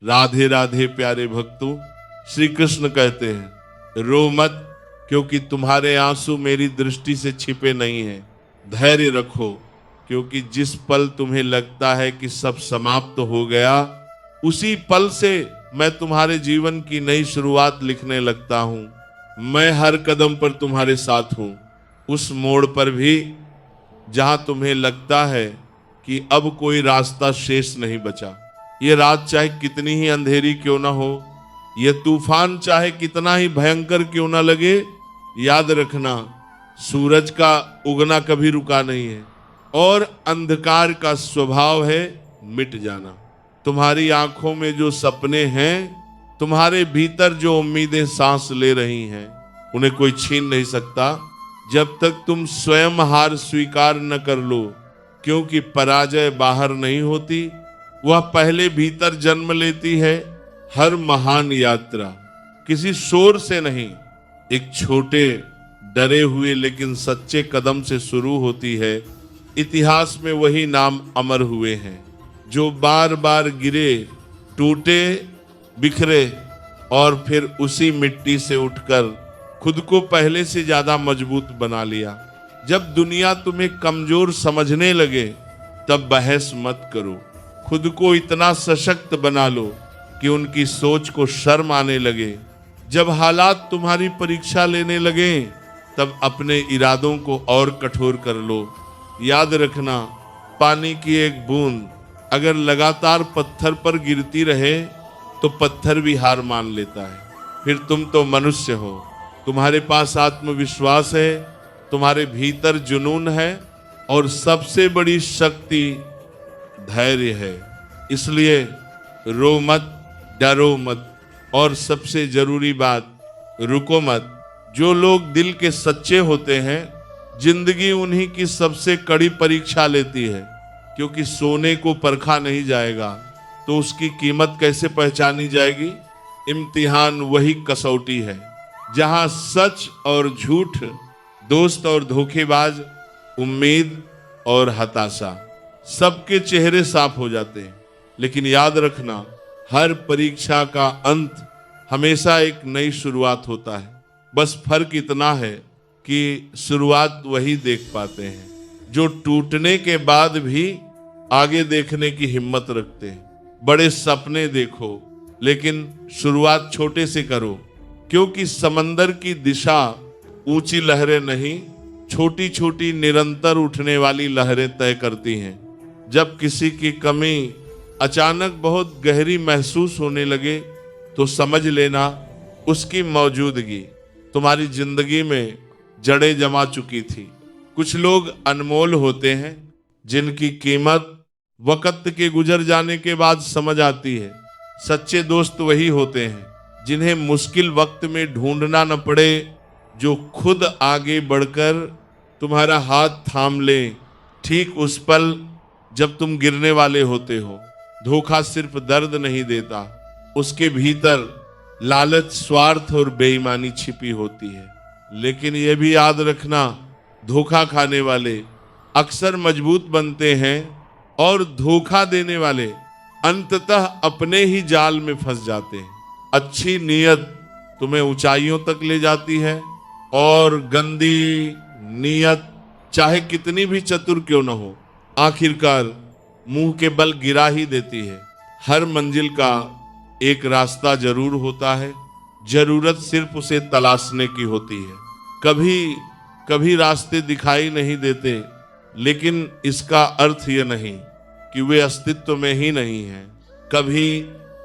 राधे राधे प्यारे भक्तों, श्री कृष्ण कहते हैं रो मत, क्योंकि तुम्हारे आंसू मेरी दृष्टि से छिपे नहीं हैं। धैर्य रखो, क्योंकि जिस पल तुम्हें लगता है कि सब समाप्त हो गया, उसी पल से मैं तुम्हारे जीवन की नई शुरुआत लिखने लगता हूं। मैं हर कदम पर तुम्हारे साथ हूं। उस मोड़ पर भी जहां तुम्हें लगता है कि अब कोई रास्ता शेष नहीं बचा, ये रात चाहे कितनी ही अंधेरी क्यों ना हो, ये तूफान चाहे कितना ही भयंकर क्यों ना लगे, याद रखना सूरज का उगना कभी रुका नहीं है और अंधकार का स्वभाव है मिट जाना। तुम्हारी आंखों में जो सपने हैं, तुम्हारे भीतर जो उम्मीदें सांस ले रही हैं, उन्हें कोई छीन नहीं सकता जब तक तुम स्वयं हार स्वीकार न कर लो। क्योंकि पराजय बाहर नहीं होती, वह पहले भीतर जन्म लेती है। हर महान यात्रा किसी शोर से नहीं, एक छोटे डरे हुए लेकिन सच्चे कदम से शुरू होती है। इतिहास में वही नाम अमर हुए हैं जो बार बार गिरे, टूटे, बिखरे और फिर उसी मिट्टी से उठकर खुद को पहले से ज्यादा मजबूत बना लिया। जब दुनिया तुम्हें कमजोर समझने लगे, तब बहस मत करो। खुद को इतना सशक्त बना लो कि उनकी सोच को शर्म आने लगे। जब हालात तुम्हारी परीक्षा लेने लगे, तब अपने इरादों को और कठोर कर लो। याद रखना, पानी की एक बूंद अगर लगातार पत्थर पर गिरती रहे तो पत्थर भी हार मान लेता है। फिर तुम तो मनुष्य हो, तुम्हारे पास आत्मविश्वास है, तुम्हारे भीतर जुनून है और सबसे बड़ी शक्ति धैर्य है। इसलिए रो मत, डरो मत और सबसे जरूरी बात, रुको मत। जो लोग दिल के सच्चे होते हैं, जिंदगी उन्हीं की सबसे कड़ी परीक्षा लेती है। क्योंकि सोने को परखा नहीं जाएगा तो उसकी कीमत कैसे पहचानी जाएगी। इम्तिहान वही कसौटी है जहां सच और झूठ, दोस्त और धोखेबाज, उम्मीद और हताशा, सबके चेहरे साफ हो जाते हैं। लेकिन याद रखना, हर परीक्षा का अंत हमेशा एक नई शुरुआत होता है। बस फर्क इतना है कि शुरुआत वही देख पाते हैं जो टूटने के बाद भी आगे देखने की हिम्मत रखते हैं। बड़े सपने देखो, लेकिन शुरुआत छोटे से करो, क्योंकि समंदर की दिशा ऊंची लहरें नहीं, छोटी छोटी निरंतर उठने वाली लहरें तय करती हैं। जब किसी की कमी अचानक बहुत गहरी महसूस होने लगे, तो समझ लेना उसकी मौजूदगी तुम्हारी जिंदगी में जड़ें जमा चुकी थी। कुछ लोग अनमोल होते हैं जिनकी कीमत वक्त के गुजर जाने के बाद समझ आती है। सच्चे दोस्त वही होते हैं जिन्हें मुश्किल वक्त में ढूंढना न पड़े, जो खुद आगे बढ़कर तुम्हारा हाथ थाम ले, ठीक उस पल जब तुम गिरने वाले होते हो। धोखा सिर्फ दर्द नहीं देता, उसके भीतर लालच, स्वार्थ और बेईमानी छिपी होती है। लेकिन यह भी याद रखना, धोखा खाने वाले अक्सर मजबूत बनते हैं और धोखा देने वाले अंततः अपने ही जाल में फंस जाते हैं। अच्छी नीयत तुम्हें ऊंचाइयों तक ले जाती है और गंदी नीयत चाहे कितनी भी चतुर क्यों न हो, आखिरकार मुंह के बल गिरा ही देती है। हर मंजिल का एक रास्ता जरूर होता है, जरूरत सिर्फ उसे तलाशने की होती है। कभी कभी रास्ते दिखाई नहीं देते, लेकिन इसका अर्थ यह नहीं कि वे अस्तित्व में ही नहीं हैं। कभी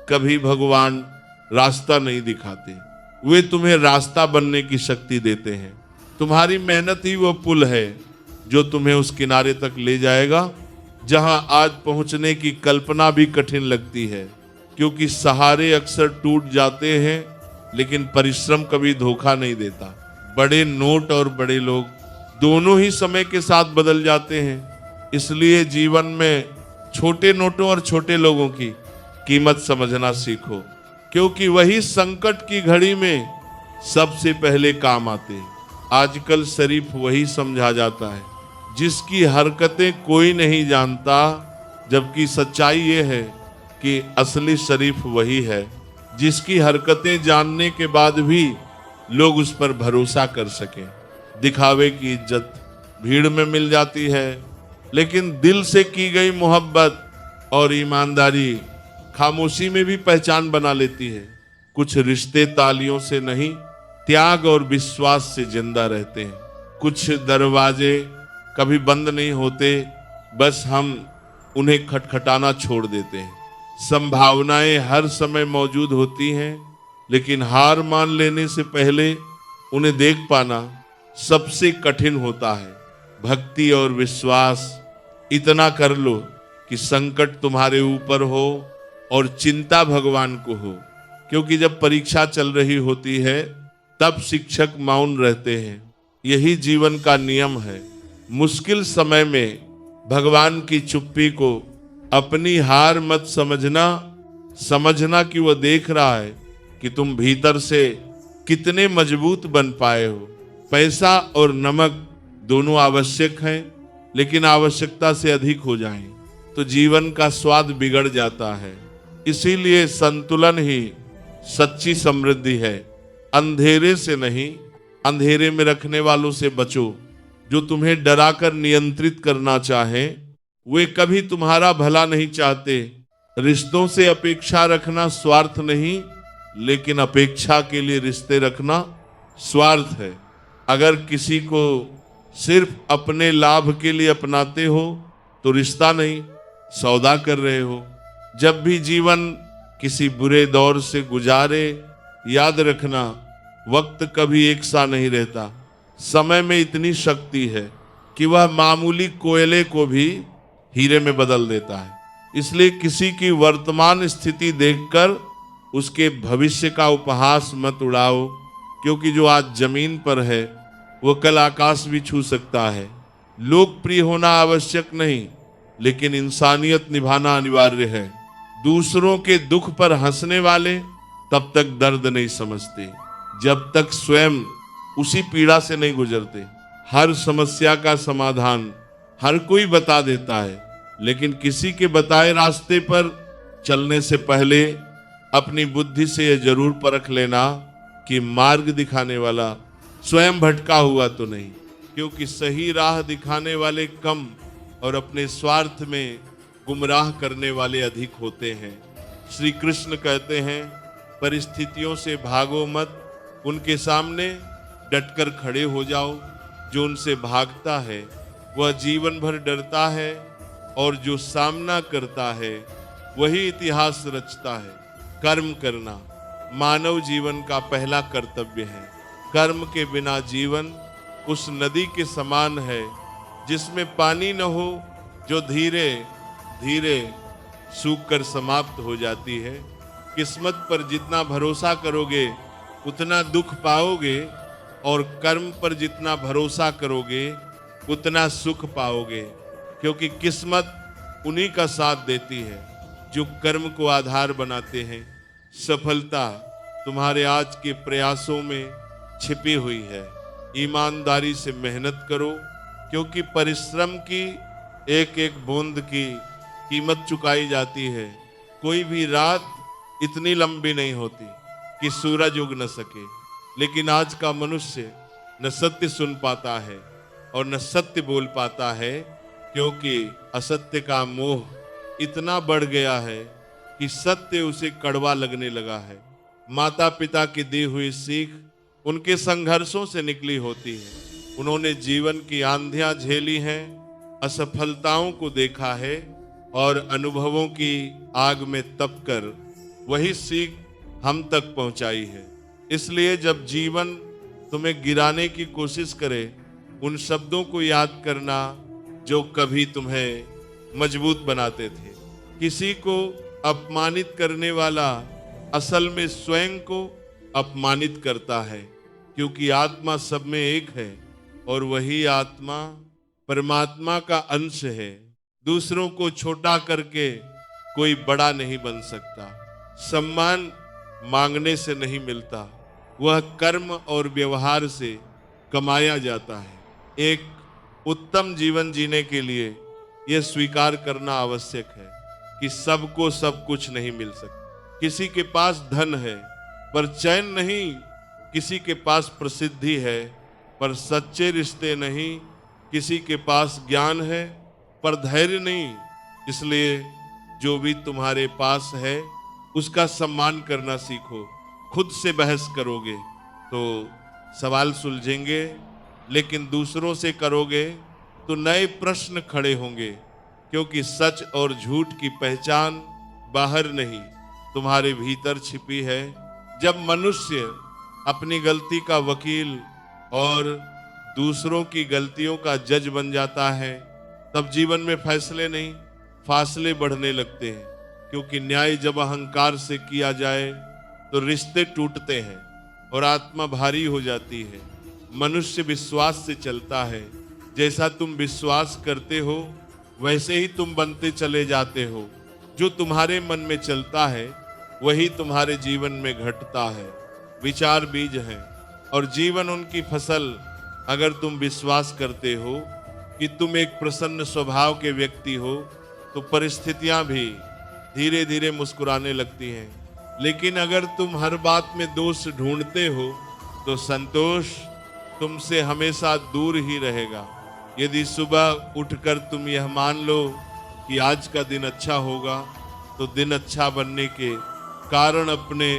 कभी भगवान रास्ता नहीं दिखाते, वे तुम्हें रास्ता बनने की शक्ति देते हैं। तुम्हारी मेहनत ही वो पुल है जो तुम्हें उस किनारे तक ले जाएगा जहां आज पहुंचने की कल्पना भी कठिन लगती है। क्योंकि सहारे अक्सर टूट जाते हैं, लेकिन परिश्रम कभी धोखा नहीं देता। बड़े नोट और बड़े लोग दोनों ही समय के साथ बदल जाते हैं। इसलिए जीवन में छोटे नोटों और छोटे लोगों की कीमत समझना सीखो, क्योंकि वही संकट की घड़ी में सबसे पहले काम आते हैं। आजकल शरीफ वही समझा जाता है जिसकी हरकतें कोई नहीं जानता, जबकि सच्चाई ये है कि कि असली शरीफ वही है जिसकी हरकतें जानने के बाद भी लोग उस पर भरोसा कर सकें। दिखावे की इज्जत भीड़ में मिल जाती है, लेकिन दिल से की गई मोहब्बत और ईमानदारी खामोशी में भी पहचान बना लेती है। कुछ रिश्ते तालियों से नहीं, त्याग और विश्वास से जिंदा रहते हैं। कुछ दरवाजे कभी बंद नहीं होते, बस हम उन्हें खटखटाना छोड़ देते हैं। संभावनाएं हर समय मौजूद होती हैं, लेकिन हार मान लेने से पहले उन्हें देख पाना सबसे कठिन होता है। भक्ति और विश्वास इतना कर लो कि संकट तुम्हारे ऊपर हो और चिंता भगवान को हो, क्योंकि जब परीक्षा चल रही होती है तब शिक्षक मौन रहते हैं। यही जीवन का नियम है। मुश्किल समय में भगवान की चुप्पी को अपनी हार मत समझना कि वह देख रहा है कि तुम भीतर से कितने मजबूत बन पाए हो। पैसा और नमक दोनों आवश्यक हैं, लेकिन आवश्यकता से अधिक हो जाएं तो जीवन का स्वाद बिगड़ जाता है। इसीलिए संतुलन ही सच्ची समृद्धि है। अंधेरे से नहीं, अंधेरे में रखने वालों से बचो। जो तुम्हें डराकर नियंत्रित करना चाहे वे कभी तुम्हारा भला नहीं चाहते। रिश्तों से अपेक्षा रखना स्वार्थ नहीं, लेकिन अपेक्षा के लिए रिश्ते रखना स्वार्थ है। अगर किसी को सिर्फ अपने लाभ के लिए अपनाते हो तो रिश्ता नहीं, सौदा कर रहे हो। जब भी जीवन किसी बुरे दौर से गुजारे, याद रखना वक्त कभी एक सा नहीं रहता। समय में इतनी शक्ति है कि वह मामूली कोयले को भी हीरे में बदल देता है। इसलिए किसी की वर्तमान स्थिति देखकर उसके भविष्य का उपहास मत उड़ाओ, क्योंकि जो आज जमीन पर है वो कल आकाश भी छू सकता है। लोकप्रिय होना आवश्यक नहीं, लेकिन इंसानियत निभाना अनिवार्य है। दूसरों के दुख पर हंसने वाले तब तक दर्द नहीं समझते जब तक स्वयं उसी पीड़ा से नहीं गुजरते। हर समस्या का समाधान हर कोई बता देता है, लेकिन किसी के बताए रास्ते पर चलने से पहले अपनी बुद्धि से यह जरूर परख लेना कि मार्ग दिखाने वाला स्वयं भटका हुआ तो नहीं, क्योंकि सही राह दिखाने वाले कम और अपने स्वार्थ में गुमराह करने वाले अधिक होते हैं। श्री कृष्ण कहते हैं, परिस्थितियों से भागो मत, उनके सामने डटकर खड़े हो जाओ। जो उनसे भागता है वह जीवन भर डरता है, और जो सामना करता है वही इतिहास रचता है। कर्म करना मानव जीवन का पहला कर्तव्य है। कर्म के बिना जीवन उस नदी के समान है जिसमें पानी न हो, जो धीरे धीरे सूखकर समाप्त हो जाती है। किस्मत पर जितना भरोसा करोगे उतना दुख पाओगे, और कर्म पर जितना भरोसा करोगे उतना सुख पाओगे, क्योंकि किस्मत उन्हीं का साथ देती है जो कर्म को आधार बनाते हैं। सफलता तुम्हारे आज के प्रयासों में छिपी हुई है। ईमानदारी से मेहनत करो, क्योंकि परिश्रम की एक एक बूंद की कीमत चुकाई जाती है। कोई भी रात इतनी लंबी नहीं होती कि सूरज उग न सके, लेकिन आज का मनुष्य न सत्य सुन पाता है और न सत्य बोल पाता है, क्योंकि असत्य का मोह इतना बढ़ गया है कि सत्य उसे कड़वा लगने लगा है। माता पिता की दी हुई सीख उनके संघर्षों से निकली होती है। उन्होंने जीवन की आंधियां झेली हैं, असफलताओं को देखा है और अनुभवों की आग में तपकर वही सीख हम तक पहुंचाई है। इसलिए जब जीवन तुम्हें गिराने की कोशिश करे, उन शब्दों को याद करना जो कभी तुम्हें मजबूत बनाते थे। किसी को अपमानित करने वाला असल में स्वयं को अपमानित करता है, क्योंकि आत्मा सब में एक है और वही आत्मा परमात्मा का अंश है। दूसरों को छोटा करके कोई बड़ा नहीं बन सकता। सम्मान मांगने से नहीं मिलता, वह कर्म और व्यवहार से कमाया जाता है। एक उत्तम जीवन जीने के लिए यह स्वीकार करना आवश्यक है कि सबको सब कुछ नहीं मिल सकता। किसी के पास धन है पर चैन नहीं, किसी के पास प्रसिद्धि है पर सच्चे रिश्ते नहीं, किसी के पास ज्ञान है पर धैर्य नहीं। इसलिए जो भी तुम्हारे पास है उसका सम्मान करना सीखो। खुद से बहस करोगे तो सवाल सुलझेंगे, लेकिन दूसरों से करोगे तो नए प्रश्न खड़े होंगे, क्योंकि सच और झूठ की पहचान बाहर नहीं, तुम्हारे भीतर छिपी है। जब मनुष्य अपनी गलती का वकील और दूसरों की गलतियों का जज बन जाता है, तब जीवन में फैसले नहीं, फासले बढ़ने लगते हैं। क्योंकि न्याय जब अहंकार से किया जाए तो रिश्ते टूटते हैं और आत्मा भारी हो जाती है। मनुष्य विश्वास से चलता है, जैसा तुम विश्वास करते हो वैसे ही तुम बनते चले जाते हो। जो तुम्हारे मन में चलता है वही तुम्हारे जीवन में घटता है। विचार बीज हैं और जीवन उनकी फसल। अगर तुम विश्वास करते हो कि तुम एक प्रसन्न स्वभाव के व्यक्ति हो तो परिस्थितियां भी धीरे धीरे मुस्कुराने लगती हैं। लेकिन अगर तुम हर बात में दोष ढूंढते हो तो संतोष तुमसे हमेशा दूर ही रहेगा। यदि सुबह उठकर तुम यह मान लो कि आज का दिन अच्छा होगा, तो दिन अच्छा बनने के कारण अपने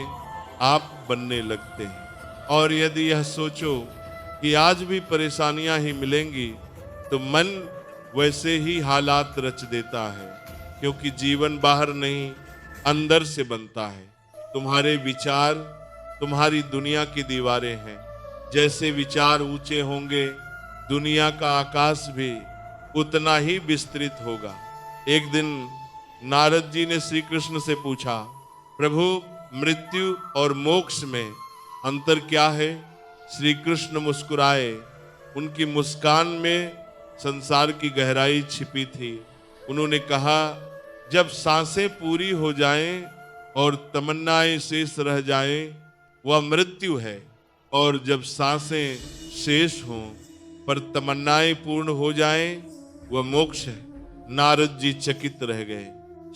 आप बनने लगते हैं। और यदि यह सोचो कि आज भी परेशानियां ही मिलेंगी, तो मन वैसे ही हालात रच देता है, क्योंकि जीवन बाहर नहीं अंदर से बनता है। तुम्हारे विचार तुम्हारी दुनिया की दीवारें हैं। जैसे विचार ऊंचे होंगे, दुनिया का आकाश भी उतना ही विस्तृत होगा। एक दिन नारद जी ने श्री कृष्ण से पूछा, प्रभु मृत्यु और मोक्ष में अंतर क्या है? श्री कृष्ण मुस्कुराए। उनकी मुस्कान में संसार की गहराई छिपी थी। उन्होंने कहा, जब सांसें पूरी हो जाएं और तमन्नाएं शेष रह जाएं, वह मृत्यु है, और जब सांसें शेष हों पर तमन्नाएं पूर्ण हो जाएं, वह मोक्ष है। नारद जी चकित रह गए।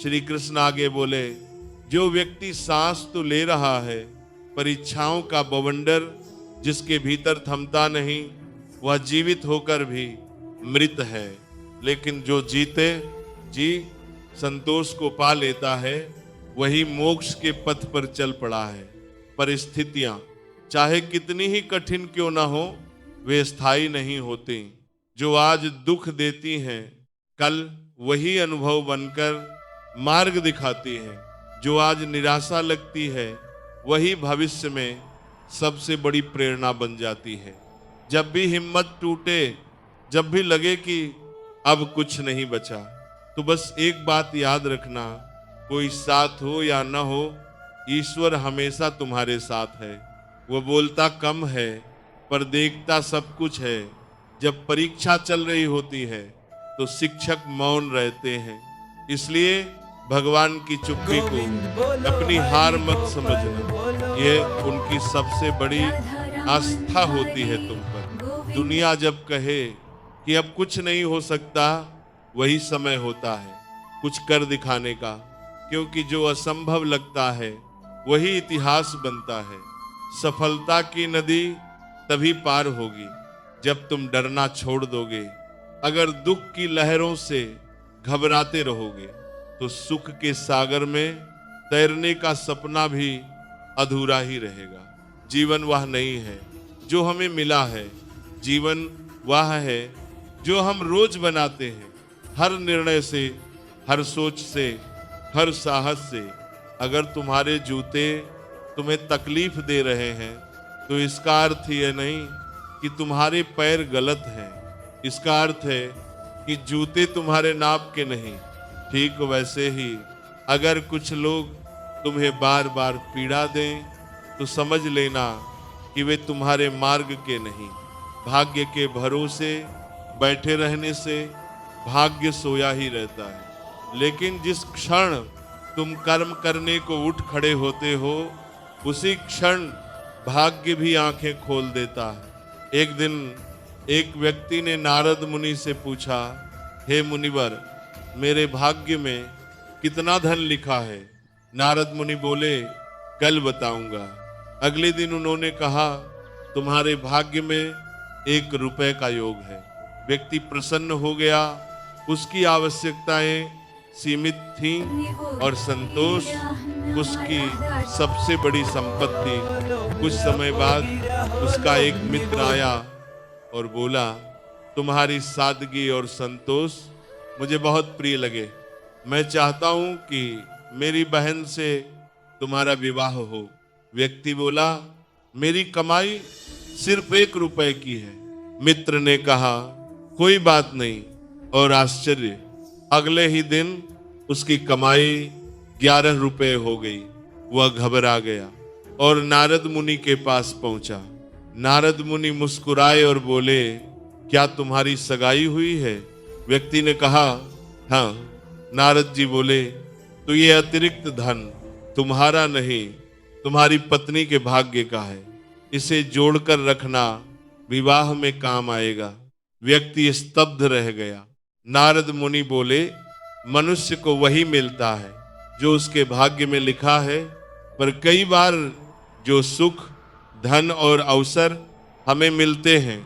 श्री कृष्ण आगे बोले, जो व्यक्ति सांस तो ले रहा है पर इच्छाओं का बवंडर जिसके भीतर थमता नहीं, वह जीवित होकर भी मृत है। लेकिन जो जीते जी संतोष को पा लेता है, वही मोक्ष के पथ पर चल पड़ा है। परिस्थितियां चाहे कितनी ही कठिन क्यों ना हो, वे स्थायी नहीं होती। जो आज दुख देती हैं, कल वही अनुभव बनकर मार्ग दिखाती है। जो आज निराशा लगती है, वही भविष्य में सबसे बड़ी प्रेरणा बन जाती है। जब भी हिम्मत टूटे, जब भी लगे कि अब कुछ नहीं बचा, तो बस एक बात याद रखना, कोई साथ हो या न हो, ईश्वर हमेशा तुम्हारे साथ है। वो बोलता कम है पर देखता सब कुछ है। जब परीक्षा चल रही होती है तो शिक्षक मौन रहते हैं। इसलिए भगवान की चुप्पी को अपनी हार मत समझना, ये उनकी सबसे बड़ी आस्था होती है तुम पर। दुनिया जब कहे कि अब कुछ नहीं हो सकता, वही समय होता है कुछ कर दिखाने का, क्योंकि जो असंभव लगता है वही इतिहास बनता है। सफलता की नदी तभी पार होगी जब तुम डरना छोड़ दोगे। अगर दुख की लहरों से घबराते रहोगे तो सुख के सागर में तैरने का सपना भी अधूरा ही रहेगा। जीवन वह नहीं है जो हमें मिला है, जीवन वह है जो हम रोज बनाते हैं। हर निर्णय से, हर सोच से, हर साहस से। अगर तुम्हारे जूते तुम्हें तकलीफ दे रहे हैं तो इसका अर्थ यह नहीं कि तुम्हारे पैर गलत हैं। इसका अर्थ है कि जूते तुम्हारे नाप के नहीं। ठीक वैसे ही अगर कुछ लोग तुम्हें बार बार पीड़ा दें तो समझ लेना कि वे तुम्हारे मार्ग के नहीं। भाग्य के भरोसे बैठे रहने से भाग्य सोया ही रहता है। लेकिन जिस क्षण तुम कर्म करने को उठ खड़े होते हो, उसी क्षण भाग्य भी आंखें खोल देता है। एक दिन एक व्यक्ति ने नारद मुनि से पूछा, हे मुनिवर, मेरे भाग्य में कितना धन लिखा है? नारद मुनि बोले, कल बताऊंगा। अगले दिन उन्होंने कहा, तुम्हारे भाग्य में 1 रुपए का योग है। व्यक्ति प्रसन्न हो गया। उसकी आवश्यकताएं सीमित थीं और संतोष उसकी सबसे बड़ी संपत्ति। कुछ समय बाद उसका एक मित्र आया और बोला, तुम्हारी सादगी और संतोष मुझे बहुत प्रिय लगे। मैं चाहता हूं कि मेरी बहन से तुम्हारा विवाह हो। व्यक्ति बोला, मेरी कमाई सिर्फ 1 रुपए की है। मित्र ने कहा, कोई बात नहीं। और आश्चर्य, अगले ही दिन उसकी कमाई 11 रुपए हो गई। वह घबरा गया और नारद मुनि के पास पहुंचा। नारद मुनि मुस्कुराए और बोले, क्या तुम्हारी सगाई हुई है? व्यक्ति ने कहा, हाँ। नारद जी बोले, तो ये अतिरिक्त धन तुम्हारा नहीं, तुम्हारी पत्नी के भाग्य का है। इसे जोड़कर रखना, विवाह में काम आएगा। व्यक्ति स्तब्ध रह गया। नारद मुनि बोले, मनुष्य को वही मिलता है जो उसके भाग्य में लिखा है, पर कई बार जो सुख, धन और अवसर हमें मिलते हैं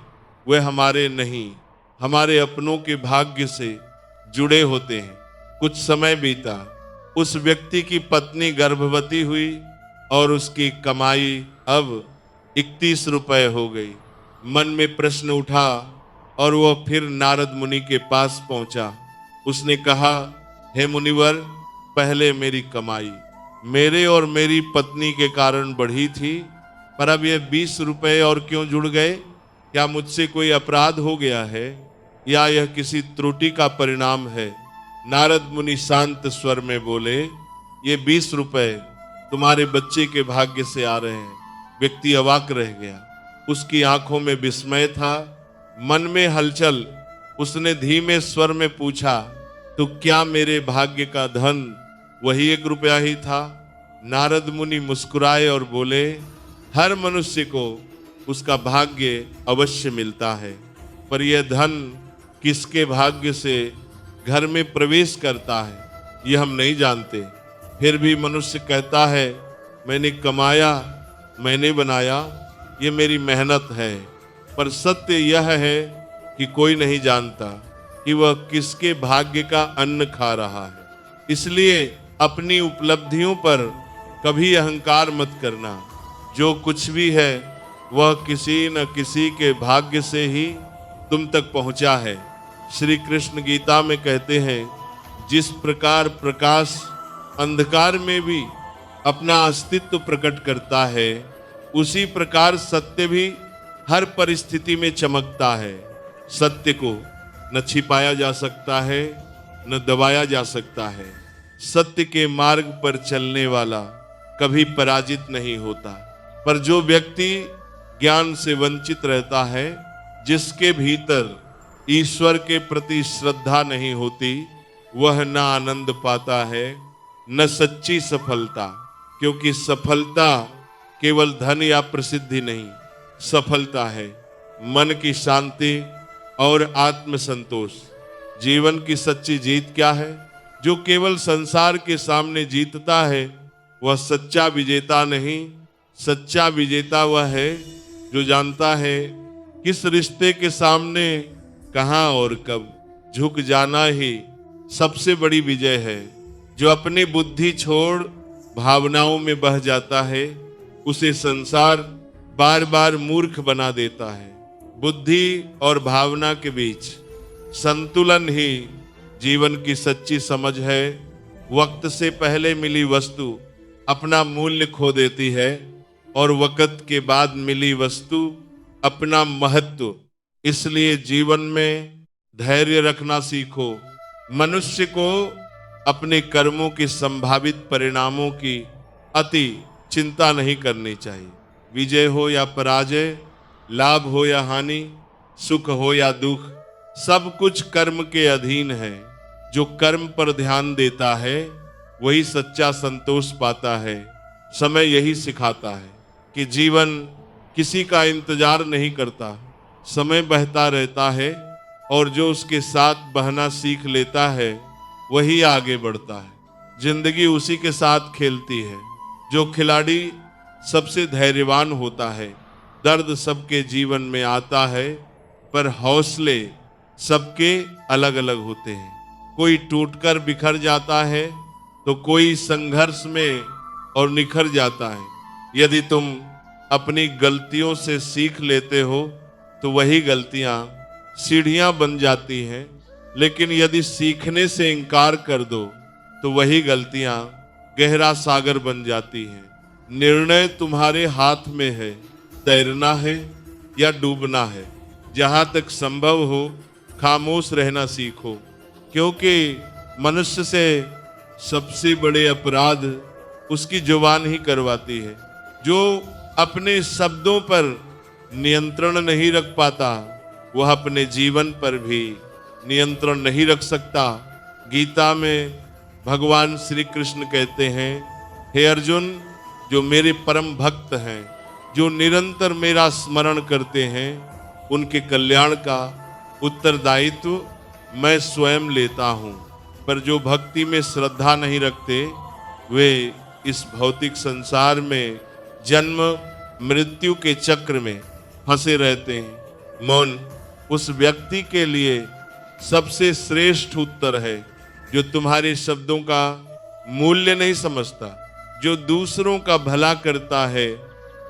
वे हमारे नहीं, हमारे अपनों के भाग्य से जुड़े होते हैं। कुछ समय बीता, उस व्यक्ति की पत्नी गर्भवती हुई और उसकी कमाई अब 31 रुपए हो गई। मन में प्रश्न उठा और वह फिर नारद मुनि के पास पहुंचा। उसने कहा, हे मुनिवर, पहले मेरी कमाई मेरे और मेरी पत्नी के कारण बढ़ी थी, पर अब ये 20 रुपए और क्यों जुड़ गए? क्या मुझसे कोई अपराध हो गया है या यह किसी त्रुटि का परिणाम है? नारद मुनि शांत स्वर में बोले, ये 20 रुपए तुम्हारे बच्चे के भाग्य से आ रहे हैं। व्यक्ति अवाक रह गया। उसकी आंखों में विस्मय था, मन में हलचल। उसने धीमे स्वर में पूछा, तो क्या मेरे भाग्य का धन वही 1 रुपया ही था? नारद मुनि मुस्कुराए और बोले, हर मनुष्य को उसका भाग्य अवश्य मिलता है, पर यह धन किसके भाग्य से घर में प्रवेश करता है यह हम नहीं जानते। फिर भी मनुष्य कहता है, मैंने कमाया, मैंने बनाया, ये मेरी मेहनत है। पर सत्य यह है कि कोई नहीं जानता कि वह किसके भाग्य का अन्न खा रहा है। इसलिए अपनी उपलब्धियों पर कभी अहंकार मत करना। जो कुछ भी है वह किसी न किसी के भाग्य से ही तुम तक पहुंचा है। श्री कृष्ण गीता में कहते हैं, जिस प्रकार प्रकाश अंधकार में भी अपना अस्तित्व प्रकट करता है, उसी प्रकार सत्य भी हर परिस्थिति में चमकता है। सत्य को न छिपाया जा सकता है, न दबाया जा सकता है। सत्य के मार्ग पर चलने वाला कभी पराजित नहीं होता। पर जो व्यक्ति ज्ञान से वंचित रहता है, जिसके भीतर ईश्वर के प्रति श्रद्धा नहीं होती, वह न आनंद पाता है, न सच्ची सफलता। क्योंकि सफलता केवल धन या प्रसिद्धि नहीं, सफलता है मन की शांति और आत्मसंतोष। जीवन की सच्ची जीत क्या है? जो केवल संसार के सामने जीतता है वह सच्चा विजेता नहीं। सच्चा विजेता वह है जो जानता है किस रिश्ते के सामने कहां और कब झुक जाना ही सबसे बड़ी विजय है। जो अपनी बुद्धि छोड़ भावनाओं में बह जाता है, उसे संसार बार बार मूर्ख बना देता है। बुद्धि और भावना के बीच संतुलन ही जीवन की सच्ची समझ है। वक्त से पहले मिली वस्तु अपना मूल्य खो देती है और वक्त के बाद मिली वस्तु अपना महत्व। इसलिए जीवन में धैर्य रखना सीखो। मनुष्य को अपने कर्मों के संभावित परिणामों की अति चिंता नहीं करनी चाहिए। विजय हो या पराजय, लाभ हो या हानि, सुख हो या दुख, सब कुछ कर्म के अधीन है। जो कर्म पर ध्यान देता है वही सच्चा संतोष पाता है। समय यही सिखाता है कि जीवन किसी का इंतजार नहीं करता। समय बहता रहता है और जो उसके साथ बहना सीख लेता है वही आगे बढ़ता है। जिंदगी उसी के साथ खेलती है। जो खिलाड़ी सबसे धैर्यवान होता है। दर्द सबके जीवन में आता है, पर हौसले सबके अलग अलग होते हैं। कोई टूटकर बिखर जाता है तो कोई संघर्ष में और निखर जाता है। यदि तुम अपनी गलतियों से सीख लेते हो तो वही गलतियां सीढ़ियां बन जाती हैं, लेकिन यदि सीखने से इनकार कर दो तो वही गलतियां गहरा सागर बन जाती हैं। निर्णय तुम्हारे हाथ में है, तैरना है या डूबना है। जहां तक संभव हो खामोश रहना सीखो, क्योंकि मनुष्य से सबसे बड़े अपराध उसकी जुबान ही करवाती है। जो अपने शब्दों पर नियंत्रण नहीं रख पाता, वह अपने जीवन पर भी नियंत्रण नहीं रख सकता। गीता में भगवान श्री कृष्ण कहते हैं, हे अर्जुन, जो मेरे परम भक्त हैं, जो निरंतर मेरा स्मरण करते हैं, उनके कल्याण का उत्तरदायित्व मैं स्वयं लेता हूँ। पर जो भक्ति में श्रद्धा नहीं रखते, वे इस भौतिक संसार में जन्म मृत्यु के चक्र में फंसे रहते हैं। मौन उस व्यक्ति के लिए सबसे श्रेष्ठ उत्तर है जो तुम्हारे शब्दों का मूल्य नहीं समझता। जो दूसरों का भला करता है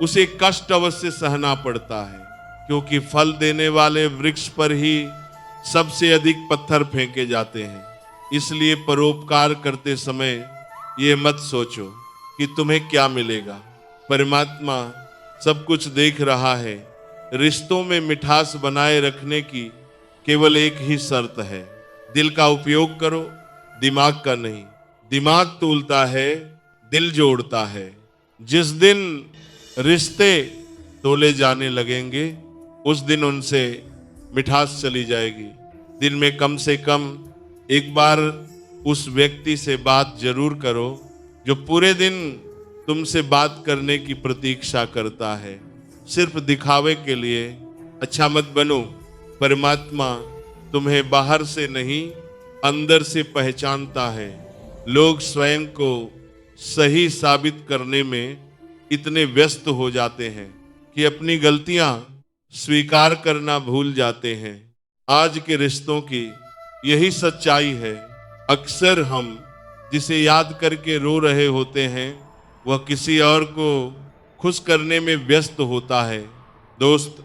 उसे कष्ट अवश्य सहना पड़ता है, क्योंकि फल देने वाले वृक्ष पर ही सबसे अधिक पत्थर फेंके जाते हैं। इसलिए परोपकार करते समय ये मत सोचो कि तुम्हें क्या मिलेगा। परमात्मा सब कुछ देख रहा है। रिश्तों में मिठास बनाए रखने की केवल एक ही शर्त है, दिल का उपयोग करो, दिमाग का नहीं। दिमाग तोलता है, दिल जोड़ता है। जिस दिन रिश्ते तोले जाने लगेंगे, उस दिन उनसे मिठास चली जाएगी। दिन में कम से कम एक बार उस व्यक्ति से बात जरूर करो जो पूरे दिन तुमसे बात करने की प्रतीक्षा करता है। सिर्फ दिखावे के लिए अच्छा मत बनो। परमात्मा तुम्हें बाहर से नहीं, अंदर से पहचानता है। लोग स्वयं को सही साबित करने में इतने व्यस्त हो जाते हैं कि अपनी गलतियां स्वीकार करना भूल जाते हैं। आज के रिश्तों की यही सच्चाई है। अक्सर हम जिसे याद करके रो रहे होते हैं, वह किसी और को खुश करने में व्यस्त होता है। दोस्त,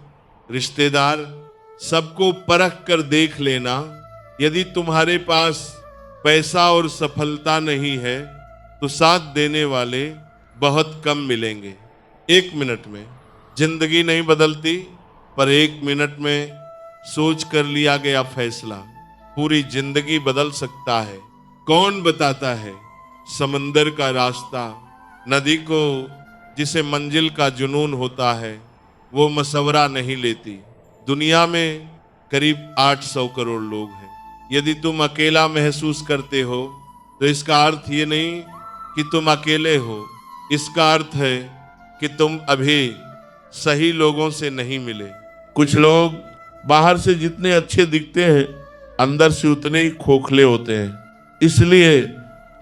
रिश्तेदार, सबको परख कर देख लेना। यदि तुम्हारे पास पैसा और सफलता नहीं है तो साथ देने वाले बहुत कम मिलेंगे। 1 मिनट में जिंदगी नहीं बदलती, पर 1 मिनट में सोच कर लिया गया फैसला पूरी जिंदगी बदल सकता है। कौन बताता है समंदर का रास्ता? नदी को जिसे मंजिल का जुनून होता है, वो मशवरा नहीं लेती। दुनिया में करीब 800 करोड़ लोग हैं। यदि तुम अकेला महसूस करते हो तो इसका अर्थ ये नहीं कि तुम अकेले हो। इसका अर्थ है कि तुम अभी सही लोगों से नहीं मिले। कुछ लोग बाहर से जितने अच्छे दिखते हैं, अंदर से उतने ही खोखले होते हैं। इसलिए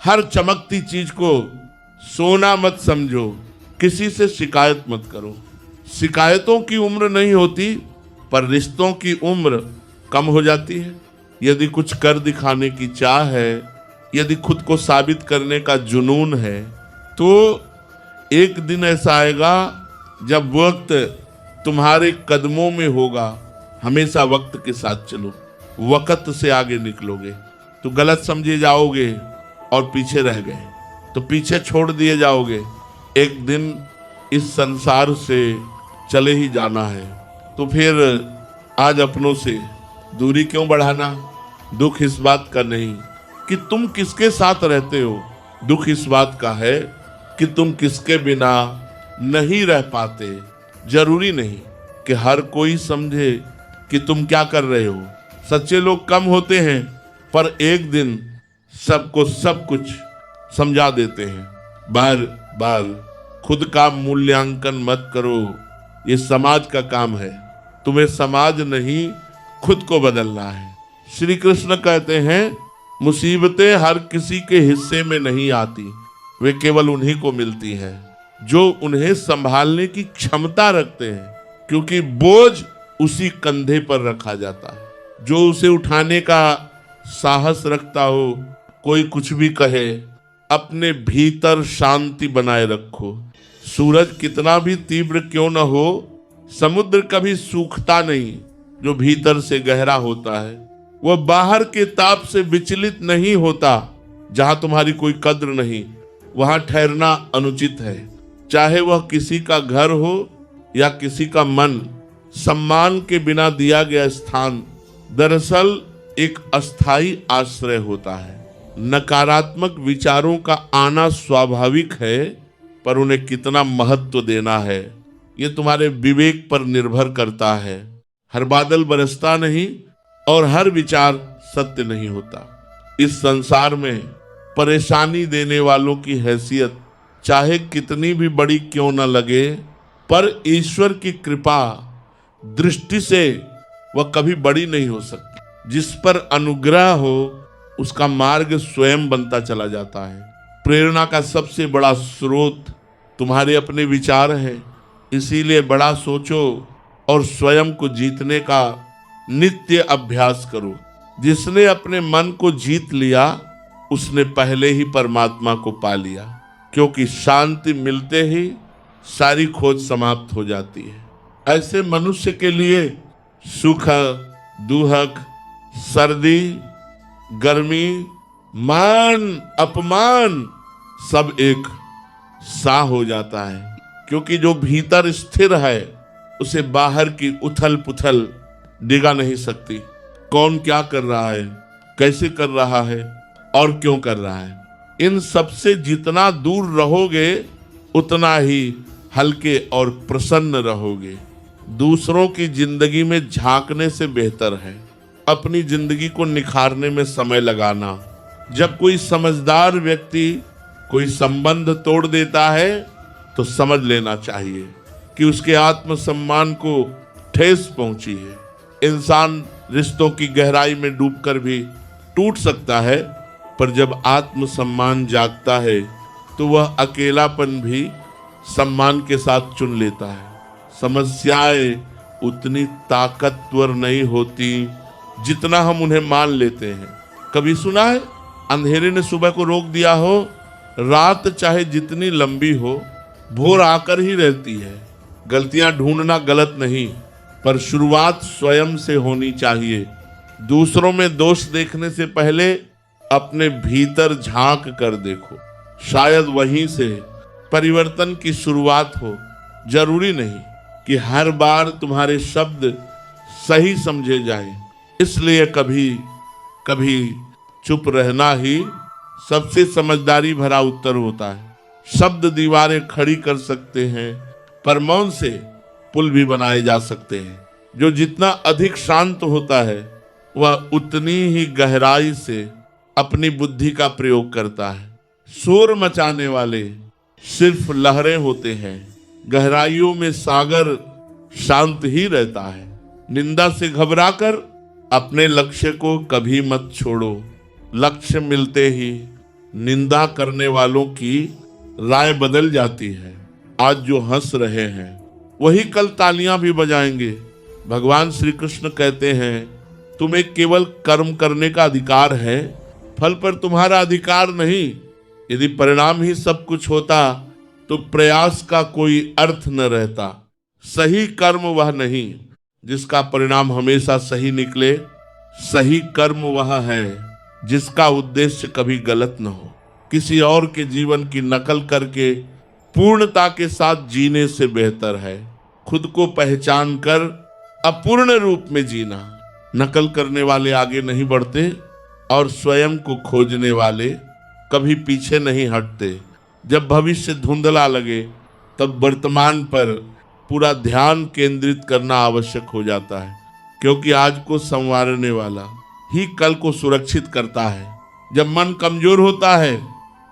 हर चमकती चीज को सोना मत समझो, किसी से शिकायत मत करो। शिकायतों की उम्र नहीं होती, पर रिश्तों की उम्र कम हो जाती है। यदि कुछ कर दिखाने की चाह है, यदि खुद को साबित करने का जुनून है, तो एक दिन ऐसा आएगा जब वक्त तुम्हारे कदमों में होगा। हमेशा वक्त के साथ चलो, वक्त से आगे निकलोगे तो गलत समझे जाओगे, और पीछे रह गए तो पीछे छोड़ दिए जाओगे। एक दिन इस संसार से चले ही जाना है, तो फिर आज अपनों से दूरी क्यों बढ़ाना? दुख इस बात का नहीं कि तुम किसके साथ रहते हो, दुख इस बात का है कि तुम किसके बिना नहीं रह पाते। जरूरी नहीं कि हर कोई समझे कि तुम क्या कर रहे हो। सच्चे लोग कम होते हैं, पर एक दिन सबको सब कुछ समझा देते हैं। बार बार खुद का मूल्यांकन मत करो, ये समाज का काम है। तुम्हें समाज नहीं, खुद को बदलना है। श्री कृष्ण कहते हैं, मुसीबतें हर किसी के हिस्से में नहीं आती, वे केवल उन्हीं को मिलती हैं जो उन्हें संभालने की क्षमता रखते हैं, क्योंकि बोझ उसी कंधे पर रखा जाता है जो उसे उठाने का साहस रखता हो। कोई कुछ भी कहे, अपने भीतर शांति बनाए रखो। सूरज कितना भी तीव्र क्यों न हो, समुद्र कभी सूखता नहीं जो भीतर से गहरा होता है। वह बाहर के ताप से विचलित नहीं होता। जहां तुम्हारी कोई कद्र नहीं, वहां ठहरना अनुचित है। चाहे वह किसी का घर हो या किसी का मन, सम्मान के बिना दिया गया स्थान दरअसल एक अस्थाई आश्रय होता है। नकारात्मक विचारों का आना स्वाभाविक है, पर उन्हें कितना महत्व देना है ये तुम्हारे विवेक पर निर्भर करता है। हर बादल बरसता नहीं और हर विचार सत्य नहीं होता। इस संसार में परेशानी देने वालों की हैसियत चाहे कितनी भी बड़ी क्यों न लगे, पर ईश्वर की कृपा दृष्टि से वह कभी बड़ी नहीं हो सकती। जिस पर अनुग्रह हो उसका मार्ग स्वयं बनता चला जाता है। प्रेरणा का सबसे बड़ा स्रोत तुम्हारे अपने विचार हैं। इसीलिए बड़ा सोचो और स्वयं को जीतने का नित्य अभ्यास करो। जिसने अपने मन को जीत लिया उसने पहले ही परमात्मा को पा लिया, क्योंकि शांति मिलते ही सारी खोज समाप्त हो जाती है। ऐसे मनुष्य के लिए सुख दुख, सर्दी गर्मी, मान अपमान सब एक सा हो जाता है, क्योंकि जो भीतर स्थिर है उसे बाहर की उथल पुथल डिगा नहीं सकती। कौन क्या कर रहा है, कैसे कर रहा है और क्यों कर रहा है, इन सबसे जितना दूर रहोगे उतना ही हल्के और प्रसन्न रहोगे। दूसरों की जिंदगी में झांकने से बेहतर है अपनी जिंदगी को निखारने में समय लगाना। जब कोई समझदार व्यक्ति कोई संबंध तोड़ देता है तो समझ लेना चाहिए कि उसके आत्मसम्मान को ठेस पहुंची है। इंसान रिश्तों की गहराई में डूबकर भी टूट सकता है, पर जब आत्मसम्मान जागता है तो वह अकेलापन भी सम्मान के साथ चुन लेता है। समस्याएं उतनी ताकतवर नहीं होती जितना हम उन्हें मान लेते हैं। कभी सुना है अंधेरे ने सुबह को रोक दिया हो? रात चाहे जितनी लंबी हो भोर आकर ही रहती है। गलतियां ढूंढना गलत नहीं, पर शुरुआत स्वयं से होनी चाहिए। दूसरों में दोष देखने से पहले अपने भीतर झांक कर देखो, शायद वहीं से परिवर्तन की शुरुआत हो। जरूरी नहीं कि हर बार तुम्हारे शब्द सही समझे जाएं, इसलिए कभी कभी चुप रहना ही सबसे समझदारी भरा उत्तर होता है। शब्द दीवारें खड़ी कर सकते हैं, पर मौन से पुल भी बनाए जा सकते हैं। जो जितना अधिक शांत होता है वह उतनी ही गहराई से अपनी बुद्धि का प्रयोग करता है। शोर मचाने वाले सिर्फ लहरें होते हैं, गहराइयों में सागर शांत ही रहता है। निंदा से घबराकर अपने लक्ष्य को कभी मत छोड़ो। लक्ष्य मिलते ही निंदा करने वालों की राय बदल जाती है। आज जो हंस रहे हैं वही कल तालियां भी बजाएंगे। भगवान श्री कृष्ण कहते हैं तुम्हें केवल कर्म करने का अधिकार है, फल पर तुम्हारा अधिकार नहीं। यदि परिणाम ही सब कुछ होता तो प्रयास का कोई अर्थ न रहता। सही कर्म वह नहीं जिसका परिणाम हमेशा सही निकले। सही कर्म वह है जिसका उद्देश्य कभी गलत न हो। किसी और के जीवन की नकल करके पूर्णता के साथ जीने से बेहतर है खुद को पहचान कर अपूर्ण रूप में जीना। नकल करने वाले आगे नहीं बढ़ते और स्वयं को खोजने वाले कभी पीछे नहीं हटते। जब भविष्य धुंधला लगे तब वर्तमान पर पूरा ध्यान केंद्रित करना आवश्यक हो जाता है, क्योंकि आज को संवारने वाला ही कल को सुरक्षित करता है। जब मन कमजोर होता है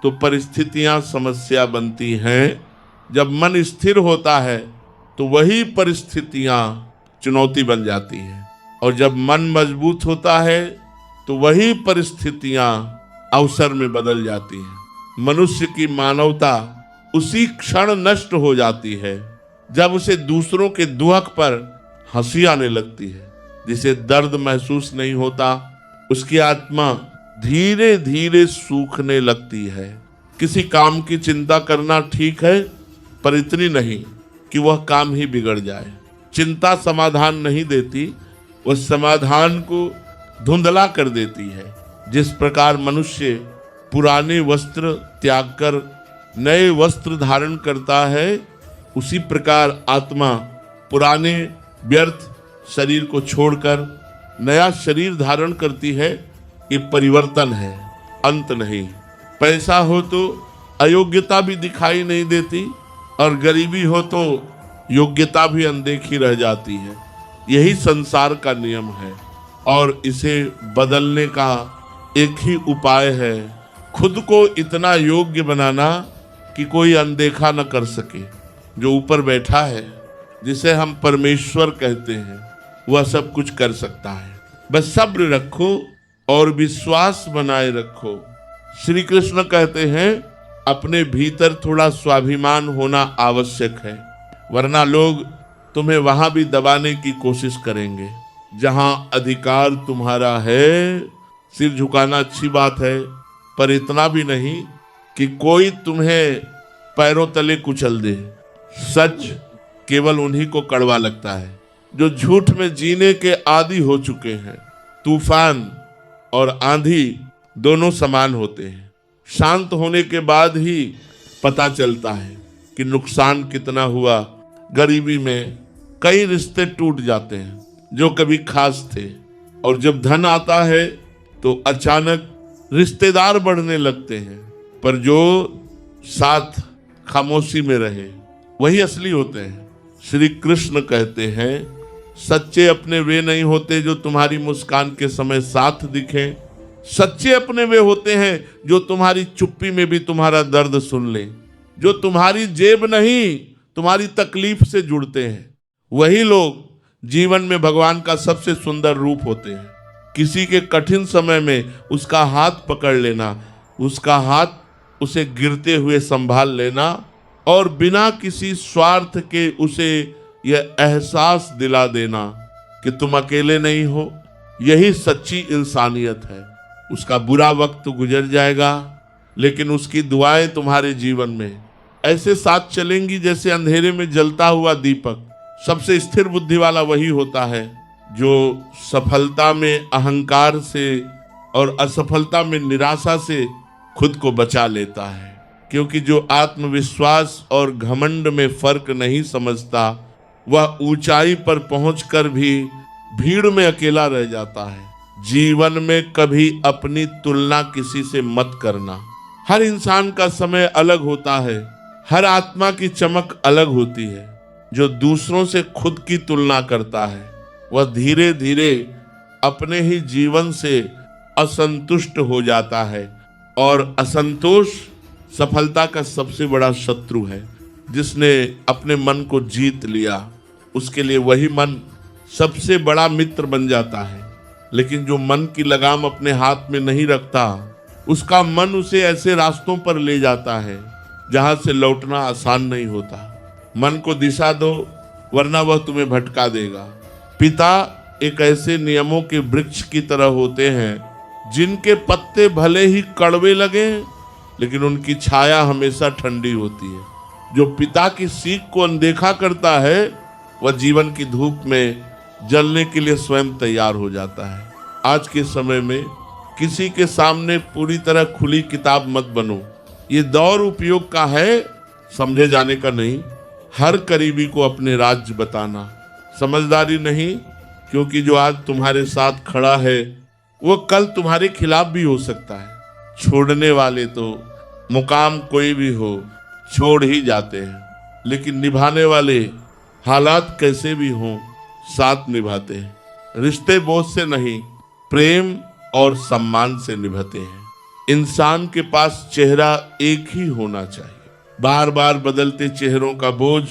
तो परिस्थितियां समस्या बनती हैं। जब मन स्थिर होता है तो वही परिस्थितियां चुनौती बन जाती हैं। और जब मन मजबूत होता है तो वही परिस्थितियां अवसर में बदल जाती हैं। मनुष्य की मानवता उसी क्षण नष्ट हो जाती है जब उसे दूसरों के दुख पर हंसी आने लगती है। जिसे दर्द महसूस नहीं होता, उसकी आत्मा धीरे धीरे सूखने लगती है। किसी काम की चिंता करना ठीक है, पर इतनी नहीं कि वह काम ही बिगड़ जाए। चिंता समाधान नहीं देती, वह समाधान को धुंधला कर देती है। जिस प्रकार मनुष्य पुराने वस्त्र त्याग कर नए वस्त्र धारण करता है, उसी प्रकार आत्मा पुराने व्यर्थ शरीर को छोड़कर नया शरीर धारण करती है। ये परिवर्तन है, अंत नहीं। पैसा हो तो अयोग्यता भी दिखाई नहीं देती, और गरीबी हो तो योग्यता भी अनदेखी रह जाती है। यही संसार का नियम है, और इसे बदलने का एक ही उपाय है, खुद को इतना योग्य बनाना कि कोई अनदेखा न कर सके। जो ऊपर बैठा है, जिसे हम परमेश्वर कहते हैं, वह सब कुछ कर सकता है। बस सब्र रखो और विश्वास बनाए रखो। श्री कृष्ण कहते हैं, अपने भीतर थोड़ा स्वाभिमान होना आवश्यक है, वरना लोग तुम्हें वहां भी दबाने की कोशिश करेंगे। जहां अधिकार तुम्हारा है, सिर झुकाना अच्छी बात है, पर इतना भी नहीं कि कोई तुम्हें पैरों तले कुचल दे। सच केवल उन्हीं को कड़वा लगता है जो झूठ में जीने के आदी हो चुके हैं। तूफान और आंधी दोनों समान होते हैं। शांत होने के बाद ही पता चलता है कि नुकसान कितना हुआ। गरीबी में कई रिश्ते टूट जाते हैं जो कभी खास थे, और जब धन आता है तो अचानक रिश्तेदार बढ़ने लगते हैं, पर जो साथ खामोशी में रहे वही असली होते हैं। श्री कृष्ण कहते हैं, सच्चे अपने वे नहीं होते जो तुम्हारी मुस्कान के समय साथ दिखें। सच्चे अपने वे होते हैं जो तुम्हारी चुप्पी में भी तुम्हारा दर्द सुन ले, जो तुम्हारी जेब नहीं तुम्हारी तकलीफ से जुड़ते हैं। वही लोग जीवन में भगवान का सबसे सुंदर रूप होते हैं। किसी के कठिन समय में उसका हाथ पकड़ लेना, उसका हाथ उसे गिरते हुए संभाल लेना, और बिना किसी स्वार्थ के उसे यह एहसास दिला देना कि तुम अकेले नहीं हो, यही सच्ची इंसानियत है। उसका बुरा वक्त गुजर जाएगा, लेकिन उसकी दुआएं तुम्हारे जीवन में ऐसे साथ चलेंगी जैसे अंधेरे में जलता हुआ दीपक। सबसे स्थिर बुद्धि वाला वही होता है जो सफलता में अहंकार से और असफलता में निराशा से खुद को बचा लेता है। क्योंकि जो आत्मविश्वास और घमंड में फर्क नहीं समझता, वह ऊंचाई पर पहुंचकर भी भीड़ में अकेला रह जाता है। जीवन में कभी अपनी तुलना किसी से मत करना। हर इंसान का समय अलग होता है, हर आत्मा की चमक अलग होती है। जो दूसरों से खुद की तुलना करता है, वह धीरे धीरे अपने ही जीवन से असंतुष्ट हो जाता है, और असंतोष सफलता का सबसे बड़ा शत्रु है। जिसने अपने मन को जीत लिया, उसके लिए वही मन सबसे बड़ा मित्र बन जाता है। लेकिन जो मन की लगाम अपने हाथ में नहीं रखता, उसका मन उसे ऐसे रास्तों पर ले जाता है जहां से लौटना आसान नहीं होता। मन को दिशा दो, वरना वह तुम्हें भटका देगा। पिता एक ऐसे नियमों के वृक्ष की तरह होते हैं जिनके पत्ते भले ही कड़वे लगे, लेकिन उनकी छाया हमेशा ठंडी होती है। जो पिता की सीख को अनदेखा करता है, वह जीवन की धूप में जलने के लिए स्वयं तैयार हो जाता है। आज के समय में किसी के सामने पूरी तरह खुली किताब मत बनो। ये दौर उपयोग का है, समझे जाने का नहीं। हर करीबी को अपने राज बताना समझदारी नहीं, क्योंकि जो आज तुम्हारे साथ खड़ा है वो कल तुम्हारे खिलाफ भी हो सकता है। छोड़ने वाले तो मुकाम कोई भी हो छोड़ ही जाते हैं, लेकिन निभाने वाले हालात कैसे भी हों साथ निभाते हैं। रिश्ते बोझ से नहीं, प्रेम और सम्मान से निभाते हैं। इंसान के पास चेहरा एक ही होना चाहिए। बार बार बदलते चेहरों का बोझ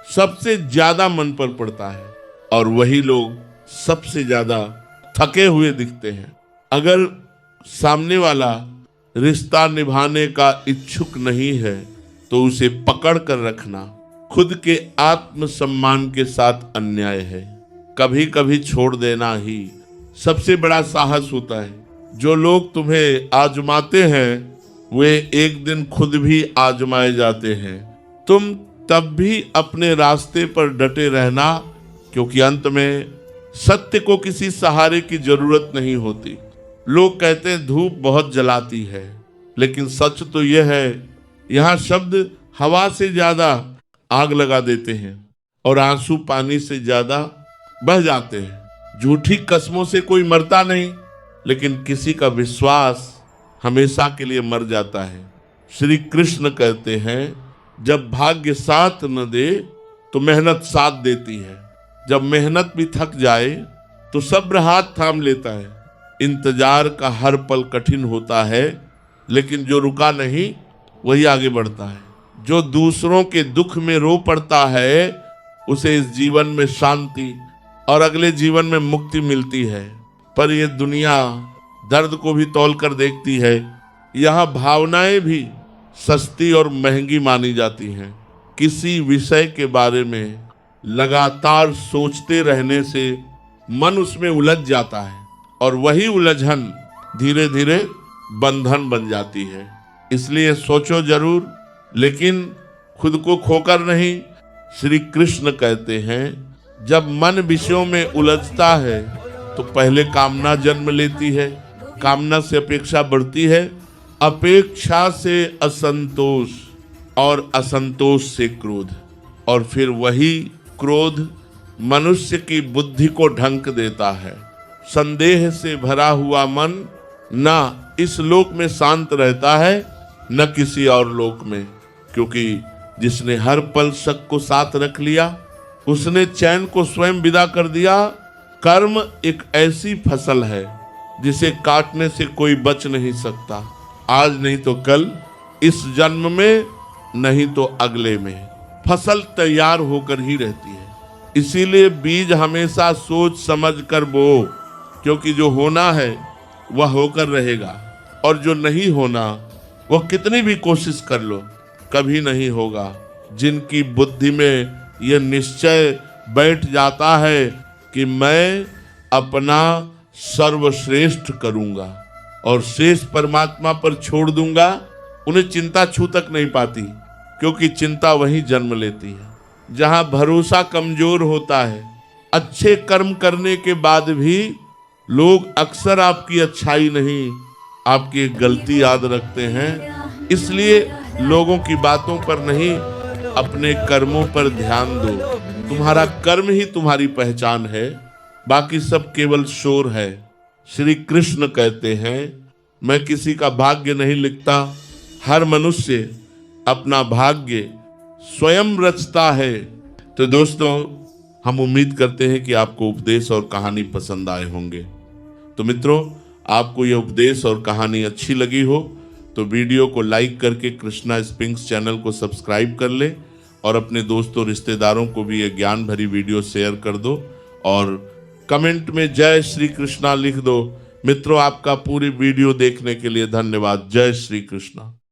सबसे ज्यादा मन पर पड़ता है, और वही लोग सबसे ज्यादा थके हुए दिखते हैं। अगर सामने वाला रिश्ता निभाने का इच्छुक नहीं है तो उसे पकड़ कर रखना खुद के आत्मसम्मान के साथ अन्याय है। कभी कभी छोड़ देना ही सबसे बड़ा साहस होता है। जो लोग तुम्हें आजमाते हैं वे एक दिन खुद भी आजमाए जाते हैं। तुम तब भी अपने रास्ते पर डटे रहना, क्योंकि अंत में सत्य को किसी सहारे की जरूरत नहीं होती। लोग कहते हैं धूप बहुत जलाती है, लेकिन सच तो यह है यहाँ शब्द हवा से ज्यादा आग लगा देते हैं और आंसू पानी से ज्यादा बह जाते हैं। झूठी कसमों से कोई मरता नहीं, लेकिन किसी का विश्वास हमेशा के लिए मर जाता है। श्री कृष्ण कहते हैं जब भाग्य साथ न दे तो मेहनत साथ देती है। जब मेहनत भी थक जाए तो सब्र हाथ थाम लेता है। इंतजार का हर पल कठिन होता है, लेकिन जो रुका नहीं वही आगे बढ़ता है। जो दूसरों के दुख में रो पड़ता है उसे इस जीवन में शांति और अगले जीवन में मुक्ति मिलती है। पर यह दुनिया दर्द को भी तौल कर देखती है। यहाँ भावनाएं भी सस्ती और महंगी मानी जाती हैं। किसी विषय के बारे में लगातार सोचते रहने से मन उसमें उलझ जाता है और वही उलझन धीरे धीरे बंधन बन जाती है। इसलिए सोचो जरूर, लेकिन खुद को खोकर नहीं। श्री कृष्ण कहते हैं जब मन विषयों में उलझता है तो पहले कामना जन्म लेती है, कामना से अपेक्षा बढ़ती है, अपेक्षा से असंतोष और असंतोष से क्रोध, और फिर वही क्रोध मनुष्य की बुद्धि को ढंक देता है। संदेह से भरा हुआ मन न इस लोक में शांत रहता है न किसी और लोक में, क्योंकि जिसने हर पल शक को साथ रख लिया उसने चैन को स्वयं विदा कर दिया। कर्म एक ऐसी फसल है जिसे काटने से कोई बच नहीं सकता। आज नहीं तो कल, इस जन्म में नहीं तो अगले में फसल तैयार होकर ही रहती है। इसीलिए बीज हमेशा सोच समझ कर बो, क्योंकि जो होना है वह होकर रहेगा और जो नहीं होना वह कितनी भी कोशिश कर लो कभी नहीं होगा। जिनकी बुद्धि में यह निश्चय बैठ जाता है कि मैं अपना सर्वश्रेष्ठ करूंगा और शेष परमात्मा पर छोड़ दूंगा, उन्हें चिंता छू तक नहीं पाती, क्योंकि चिंता वही जन्म लेती है जहां भरोसा कमजोर होता है। अच्छे कर्म करने के बाद भी लोग अक्सर आपकी अच्छाई नहीं, आपकी एक गलती याद रखते हैं। इसलिए लोगों की बातों पर नहीं, अपने कर्मों पर ध्यान दो। तुम्हारा कर्म ही तुम्हारी पहचान है, बाकी सब केवल शोर है। श्री कृष्ण कहते हैं मैं किसी का भाग्य नहीं लिखता, हर मनुष्य अपना भाग्य स्वयं रचता है। तो दोस्तों, हम उम्मीद करते हैं कि आपको उपदेश और कहानी पसंद आए होंगे। तो मित्रों, आपको यह उपदेश और कहानी अच्छी लगी हो तो वीडियो को लाइक करके कृष्णा स्पिंक्स चैनल को सब्सक्राइब कर ले और अपने दोस्तों रिश्तेदारों को भी ये ज्ञान भरी वीडियो शेयर कर दो और कमेंट में जय श्री कृष्णा लिख दो। मित्रों, आपका पूरी वीडियो देखने के लिए धन्यवाद। जय श्री कृष्णा।